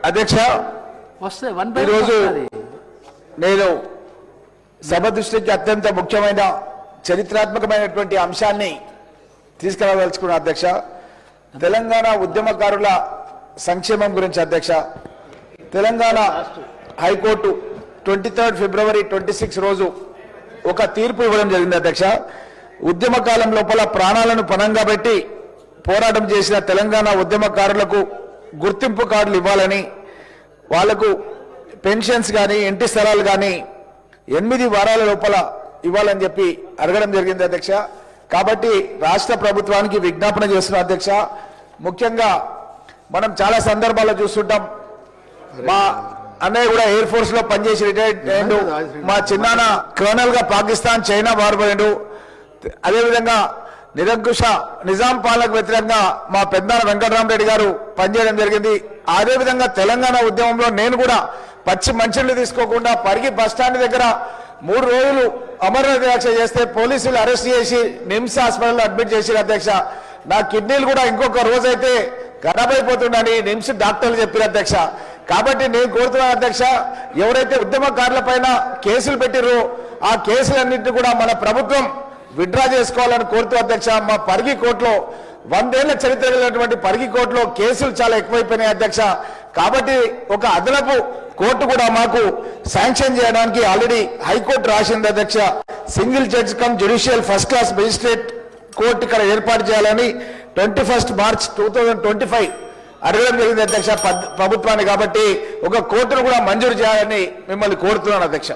అధ్యక్ష ఈరోజు నేను సభ దృష్టికి అత్యంత ముఖ్యమైన చరిత్రాత్మకమైనటువంటి అంశాన్ని తీసుకురాదలుచుకున్నా అధ్యక్ష. తెలంగాణ ఉద్యమకారుల సంక్షేమం గురించి అధ్యక్ష. తెలంగాణ హైకోర్టు 23 ఫిబ్రవరి 26 రోజు ఒక తీర్పు ఇవ్వడం జరిగింది అధ్యక్ష. ఉద్యమ కాలం లోపల ప్రాణాలను పణంగా పెట్టి పోరాటం చేసిన తెలంగాణ ఉద్యమకారులకు గుర్తింపు కార్డులు ఇవ్వాలని, వాళ్లకు పెన్షన్స్ కానీ ఇంటి స్థలాలు కానీ 8 వారాల లోపల ఇవ్వాలని చెప్పి అడగడం జరిగింది అధ్యక్ష. కాబట్టి రాష్ట్ర ప్రభుత్వానికి విజ్ఞాపన చేస్తున్న అధ్యక్ష. ముఖ్యంగా మనం చాలా సందర్భాల్లో చూస్తుంటాం, మా అన్నయ్య కూడా ఎయిర్ ఫోర్స్ లో పనిచేసి రిటైర్డ్ అయ్యిండు, మా చిన్నాన్న కర్నల్ గా పాకిస్తాన్ చైనా పారిపోయిండు, అదేవిధంగా నిరంకుశ నిజాం పాలనకు వ్యతిరేకంగా మా పెద్దనాన్న వెంకటరామరెడ్డి గారు పనిచేయడం జరిగింది. అదేవిధంగా తెలంగాణ ఉద్యమంలో నేను కూడా పచ్చి మంచినీళ్ళు తీసుకోకుండా పరిగి బస్టాండ్ దగ్గర 3 రోజులు అమరనాథ దీక్ష చేస్తే పోలీసులు అరెస్ట్ చేసి నిమ్స్ హాస్పిటల్లో అడ్మిట్ చేశారు అధ్యక్ష. నా కిడ్నీలు కూడా ఇంకొక రోజైతే ఖరాబ్ అయిపోతుందని నిమ్స్ డాక్టర్లు చెప్పారు అధ్యక్ష. కాబట్టి నేను కోరుతున్నాను అధ్యక్ష, ఎవరైతే ఉద్యమకారుల పైన కేసులు పెట్టిరో ఆ కేసులన్నింటినీ కూడా మన ప్రభుత్వం విత్డ్రా చేసుకోవాలని కోరుతూ అధ్యక్ష. మా పరిగి కోర్టులో 100 ఏళ్ల చరిత్ర కలిగినటువంటి పరిగి కోర్టులో కేసులు చాలా ఎక్కువైపోయినాయి అధ్యక్ష. కాబట్టి ఒక అదనపు కోర్టు కూడా మాకు శాంక్షన్ చేయడానికి ఆల్రెడీ హైకోర్టు రాసింది అధ్యక్ష. Single judge cum judicial first class magistrate court ఇక్కడ ఏర్పాటు చేయాలని 21 మార్చ్ 2025 అడగడం జరిగింది అధ్యక్ష ప్రభుత్వాన్ని. కాబట్టి ఒక కోర్టును కూడా మంజూరు చేయాలని మిమ్మల్ని కోరుతున్నాను అధ్యక్ష.